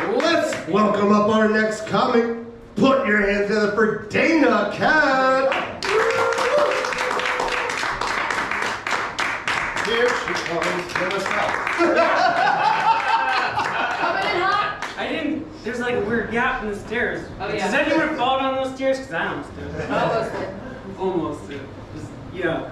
Let's welcome up our next comic. Put your hands together for Dana Cat. Here she comes to us out. Coming in hot. There's like a weird gap in the stairs. Oh, yeah. Does anyone fall down those stairs? Because I almost did. Almost did. Yeah.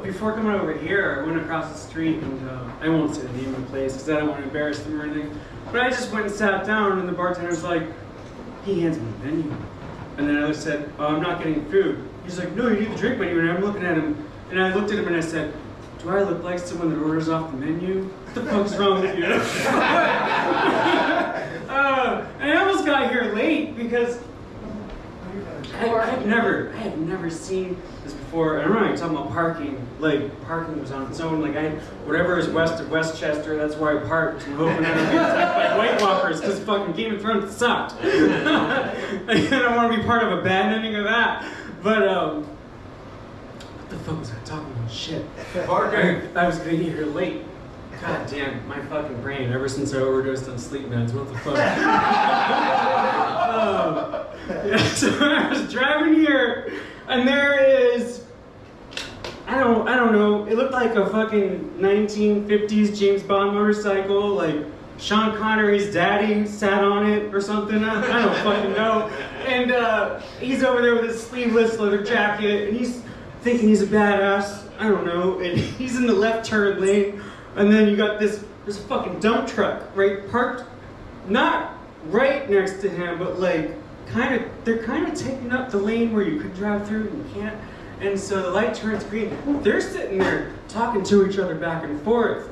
Before coming over here, I went across the street and I won't say the name of the place because I don't want to embarrass them or anything. But I just went and sat down and the bartender's like, he hands me the menu. And then I said, oh, I'm not getting food. He's like, no, you need the drink menu. And I'm looking at him and I looked at him and I said, do I look like someone that orders off the menu? What the fuck's wrong with you? And I almost got here late because I had never seen this before. I don't know, you're talking about parking. Like, parking was on its own. Like, whatever is west of Westchester, that's where I parked. I'm hoping I don't get attacked by White Walkers because fucking Game of Thrones sucked. I don't want to be part of a bad ending of that. But, what the fuck was I talking about? Shit. I was gonna get here late. God damn, my fucking brain, ever since I overdosed on sleep meds, what the fuck? So I was driving here, and there is, I don't know, it looked like a fucking 1950s James Bond motorcycle, like Sean Connery's daddy sat on it or something, I don't fucking know. And he's over there with his sleeveless leather jacket, and he's thinking he's a badass, I don't know, and he's in the left turn lane, and then you got this fucking dump truck, right, parked, not right next to him, but like, they're kind of taking up the lane where you could drive through and you can't, and so the light turns green. They're sitting there talking to each other back and forth,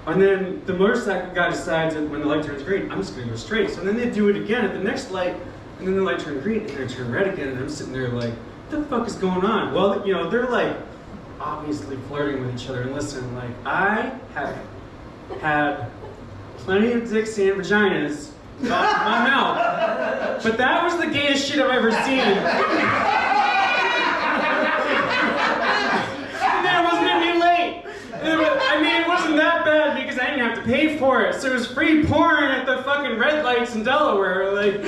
and then the motorcycle guy decides that when the light turns green, I'm just gonna go straight, so then they do it again at the next light, and then the light turns green, and they turn red again, and I'm sitting there like, what the fuck is going on? Well, you know, they're like, obviously flirting with each other, and listen, like, I have had plenty of dicks and vaginas off my mouth, but that was the gayest shit I've ever seen. And then it wasn't any late. It wasn't that bad because I didn't have to pay for it, so it was free porn at the fucking red lights in Delaware. Like,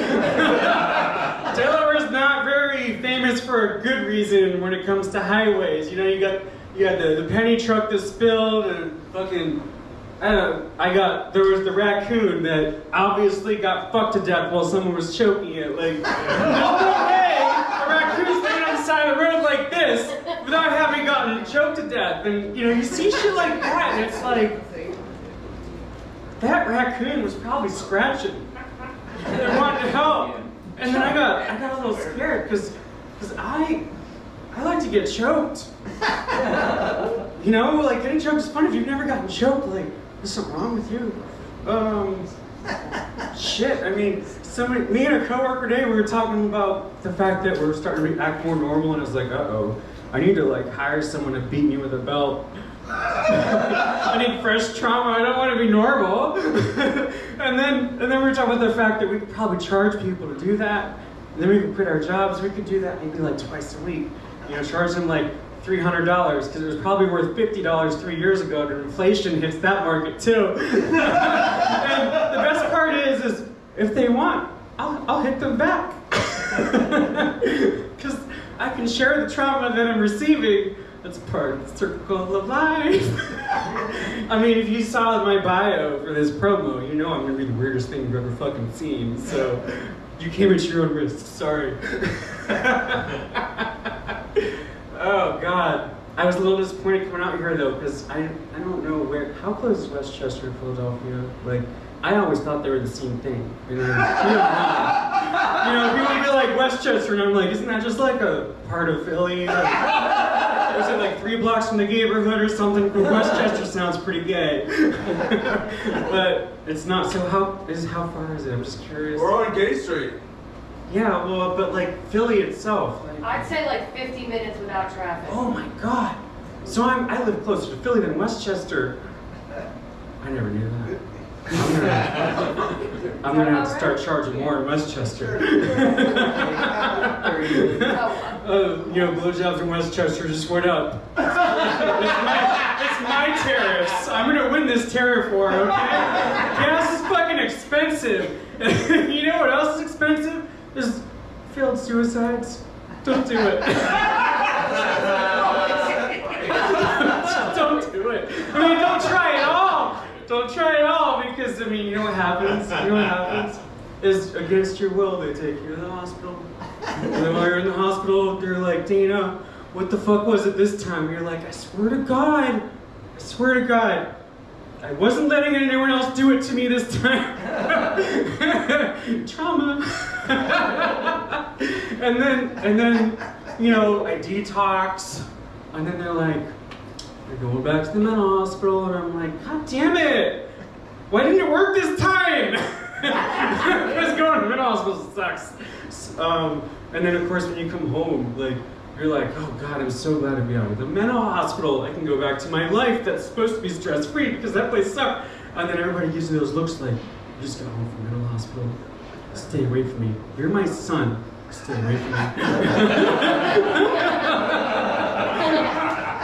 Delaware's not very famous for a good reason when it comes to highways. You know, you got the penny truck that spilled and fucking, there was the raccoon that obviously got fucked to death while someone was choking it. Like, there's no way a raccoon's laying on the side of the road like this without having gotten choked to death. And, you know, you see shit like that and it's like, that raccoon was probably scratching and wanted to help. And then I got a little scared because I like to get choked. You know, like getting choked is fun. If you've never gotten choked, like, there's something wrong with you. Shit, I mean, me and a coworker today, we were talking about the fact that we're starting to act more normal, and I was like, uh-oh, I need to like hire someone to beat me with a belt. I need fresh trauma, I don't want to be normal. and then we were talking about the fact that we could probably charge people to do that, and then we could quit our jobs, we could do that maybe like twice a week. You know, charge them like $300 because it was probably worth $50 3 years ago, and inflation hits that market too. And the best part is if they want, I'll hit them back. Because I can share the trauma that I'm receiving. That's part of the circle of life. I mean, if you saw my bio for this promo, you know I'm gonna be the weirdest thing you've ever fucking seen. So you came at your own risk. Sorry. Oh God, I was a little disappointed coming out here though, because I don't know how close is Westchester to Philadelphia? Like, I always thought they were the same thing. You know, people would be like Westchester, and I'm like, isn't that just like a part of Philly? Like, is it like 3 blocks from the neighborhood or something? Westchester sounds pretty gay, but it's not. So how far is it? I'm just curious. We're on Gay Street. Yeah, well, but like Philly itself. Like, I'd say like 50 minutes without traffic. Oh my God! So I live closer to Philly than Westchester. I never knew that. I'm gonna have to start charging more in Westchester. You know, blowjobs in Westchester just went up. It's my tariffs. I'm gonna win this tariff war, okay? Gas is fucking expensive. expensive. You know what else is expensive? Is failed suicides. Don't do it. Don't do it. I mean, don't try it all. Don't try it all because, I mean, you know what happens? You know what happens? Is against your will, they take you to the hospital. And then while you're in the hospital, they're like, Dana, what the fuck was it this time? You're like, I swear to God, I wasn't letting anyone else do it to me this time. Trauma. and then, you know, I detox, and then they're like, you're going back to the mental hospital, and I'm like, God damn it! Why didn't it work this time? Because going to the mental hospital sucks. And then of course when you come home, like, you're like, oh God, I'm so glad to be out of the mental hospital. I can go back to my life that's supposed to be stress-free because that place sucked. And then everybody gives you those looks like, you just got home from the mental hospital. Stay away from me. You're my son. Stay away from me.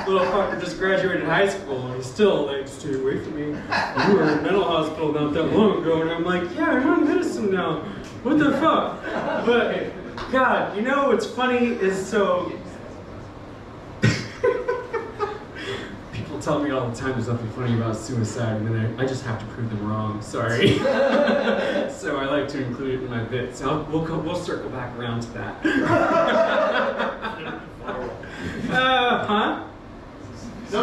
Little fucker just graduated high school and he's still like, stay away from me. You were in a mental hospital not that long ago. And I'm like, yeah, I'm on medicine now. What the fuck? But God, you know what's funny is so people tell me all the time there's nothing funny about suicide, and then I just have to prove them wrong. Sorry. So I like to include it in my bits. So we'll circle back around to that. Huh? No.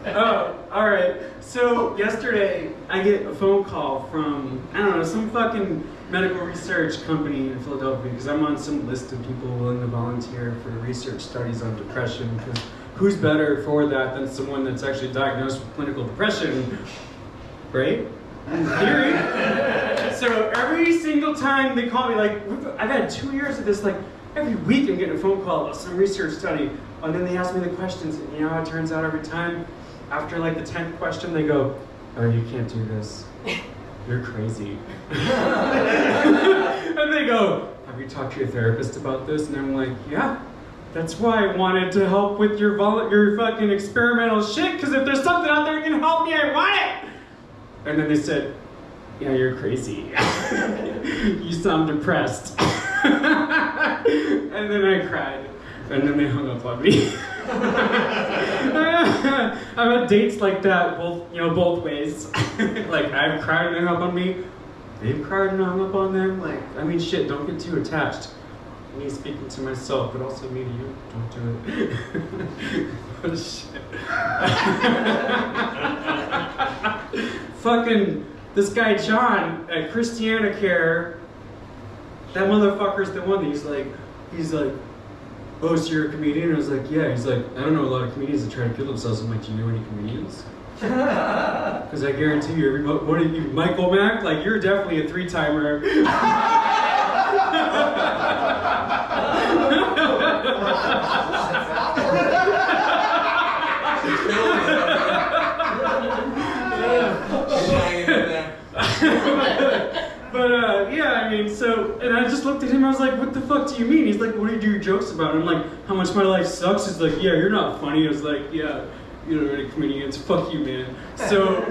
Oh, all right. So yesterday I get a phone call from, I don't know, some fucking medical research company in Philadelphia because I'm on some list of people willing to volunteer for research studies on depression, because who's better for that than someone that's actually diagnosed with clinical depression, right? In theory. So every single time they call me, like, I've had 2 years of this, like, every week I'm getting a phone call about some research study, and then they ask me the questions, and you know how it turns out every time? After like the 10th question, they go, oh, you can't do this. You're crazy. And they go, have you talked to your therapist about this? And I'm like, yeah. That's why I wanted to help with your fucking experimental shit, because if there's something out there that can help me, I want it! And then they said, yeah, you're crazy. You sound depressed. And then I cried. And then they hung up on me. I've had dates like that, both ways. Like, I've cried and they hung up on me. They've cried and hung up on them. Like, I mean, shit, don't get too attached. Me speaking to myself, but also me to you. Don't do it. What shit. Fucking this guy John at Christiana Care. That motherfucker's the one that he's like, oh, so you're a comedian? And I was like, yeah. He's like, I don't know a lot of comedians that try to kill themselves. I'm like, do you know any comedians? Because I guarantee you, what are you, Michael Mack? Like, you're definitely a 3-timer. But yeah, I mean, so, and I just looked at him, I was like, what the fuck do you mean? He's like, what do you do your jokes about? And I'm like, how much my life sucks? He's like, yeah, you're not funny. I was like, yeah, you know any comedians, fuck you, man. So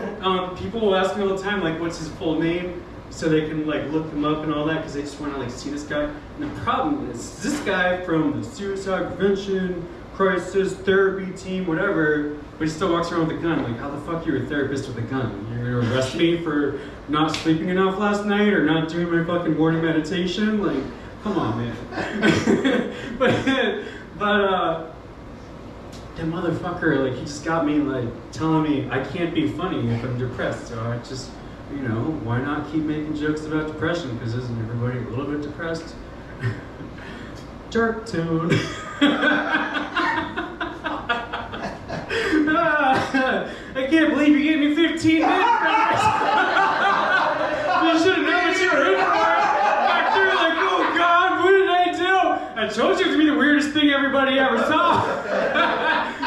people will ask me all the time, like, what's his full name? So they can like look him up and all that, because they just want to like see this guy. And the problem is, this guy from the suicide prevention, crisis, therapy team, whatever, but he still walks around with a gun. Like, how the fuck you're a therapist with a gun? You're gonna arrest me for not sleeping enough last night or not doing my fucking morning meditation? Like, come on, man. but that motherfucker, like, he just got me like telling me I can't be funny if I'm depressed. So I just, you know, why not keep making jokes about depression? Because isn't everybody a little bit depressed? Dark tone. I can't believe you gave me 15 minutes. You should have known what you were in for. Back there, like, oh God, what did I do? I told you it was gonna be the weirdest thing everybody ever saw.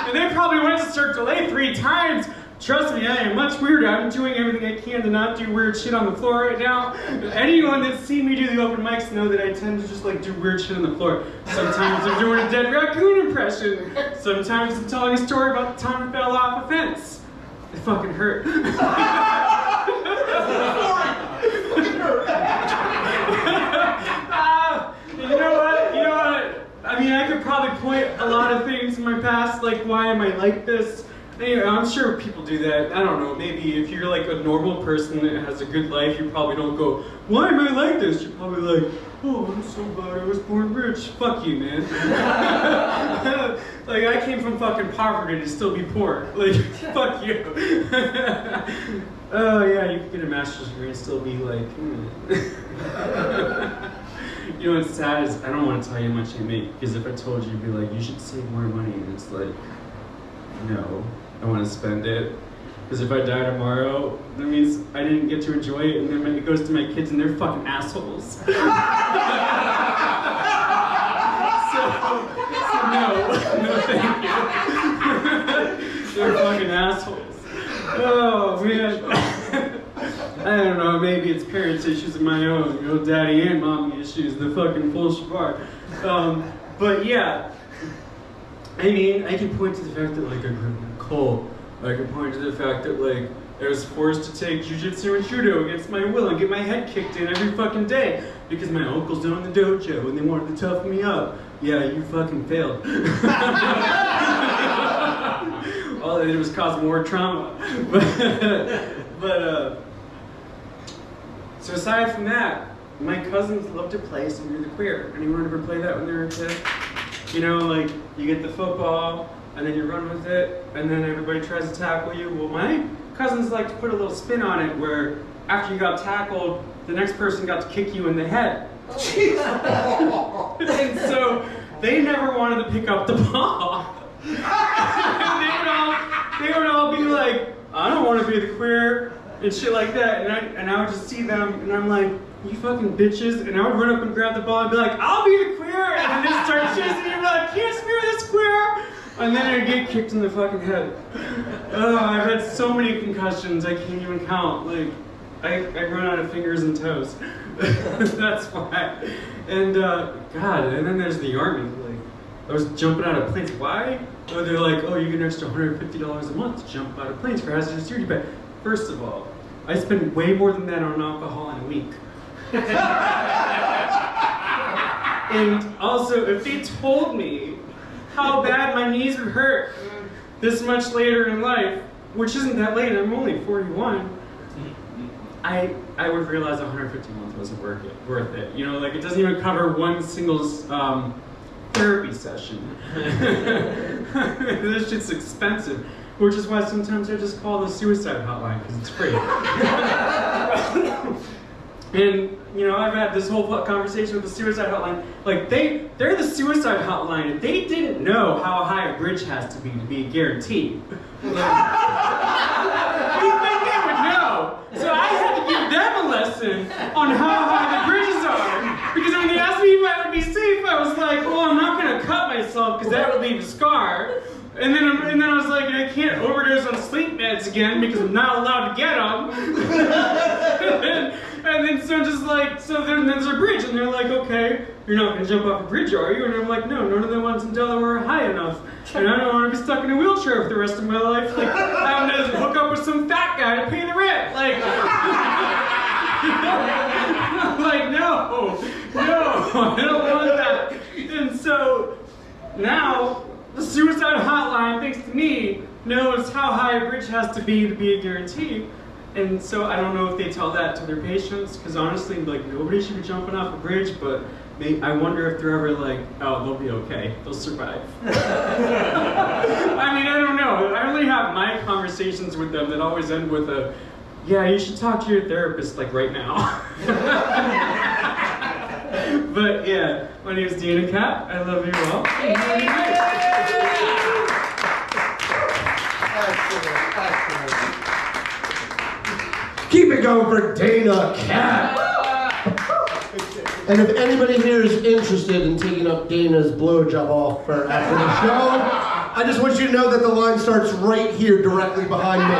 And they probably went to Cirque du Soleil 3 times. Trust me, I am much weirder. I'm doing everything I can to not do weird shit on the floor right now. Anyone that's seen me do the open mics know that I tend to just like do weird shit on the floor. Sometimes I'm doing a dead raccoon impression. Sometimes I'm telling a story about the time I fell off a fence. It fucking hurt. like, why am I like this? Anyway, I'm sure people do that. I don't know, maybe if you're like a normal person that has a good life, you probably don't go, why am I like this? You're probably like, oh, I'm so glad I was born rich. Fuck you, man. Like, I came from fucking poverty to still be poor. Like, fuck you. Oh, yeah, you could get a master's degree and still be like, You know what's sad is I don't want to tell you how much I make, because if I told you, you'd be like, you should save more money. And it's like, no, I want to spend it. Because if I die tomorrow, that means I didn't get to enjoy it, and then it goes to my kids and they're fucking assholes. So no thank you. They're fucking assholes. Oh man. I don't know, maybe it's parents' issues of my own, you know, daddy and mommy issues, the fucking full shebang. But yeah, I mean, I can point to the fact that like I grew up in a cult. I can point to the fact that like I was forced to take jujitsu and judo against my will and get my head kicked in every fucking day because my uncles owned the dojo and they wanted to toughen me up. Yeah, you fucking failed. All they did was cause more trauma. So aside from that, my cousins love to play Some You're the Queer. Anyone ever play that when they were a kid? You know, like, you get the football, and then you run with it, and then everybody tries to tackle you. Well, my cousins like to put a little spin on it where after you got tackled, the next person got to kick you in the head. And so they never wanted to pick up the ball. They would all be like, I don't want to be the queer, and shit like that. And I would just see them, and I'm like, you fucking bitches. And I would run up and grab the ball and be like, I'll be the queer. And then they start chasing me and be like, can't smear this queer. And then I'd get kicked in the fucking head. Oh, I've had so many concussions, I can't even count. Like, I run out of fingers and toes. That's why. And God, and then there's the army. Like, I was jumping out of planes. Why? Oh, they're like, oh, you get an extra $150 a month to jump out of planes for hazardous duty pay. First of all, I spend way more than that on alcohol in a week. And also, if they told me how bad my knees would hurt this much later in life, which isn't that late, I'm only 41, I would realize $150 a month wasn't worth it. You know, like it doesn't even cover one single therapy session. This shit's expensive, which is why sometimes I just call the suicide hotline because it's free. And you know, I've had this whole conversation with the suicide hotline. Like they're the suicide hotline, and they didn't know how high a bridge has to be a guarantee. Like, you think they would know? So I had to give them a lesson on how high the bridges are. Because when they asked me if I would be safe, I was like, well, I'm not gonna cut myself because that would leave a scar. And then I was like, I can't overdose on sleep meds again because I'm not allowed to get them. And then so then there's a bridge, and they're like, okay, you're not gonna jump off a bridge, are you? And I'm like, no, none of the ones in Delaware are high enough. And I don't want to be stuck in a wheelchair for the rest of my life. Like, I'm gonna hook up with some fat guy to pay the rent. Like, like no, I don't want that. And so now the suicide hotline, thanks to me, knows how high a bridge has to be a guarantee. And so I don't know if they tell that to their patients, because honestly, like, nobody should be jumping off a bridge, but I wonder if they're ever like, oh, they'll be okay, they'll survive. I mean, I don't know. I only have my conversations with them that always end with a, yeah, you should talk to your therapist, like, right now. But yeah, my name is Dana Cat. I love you all. Keep it going for Dana Cat. And if anybody here is interested in taking up Dana's blowjob offer after the show, I just want you to know that the line starts right here directly behind me.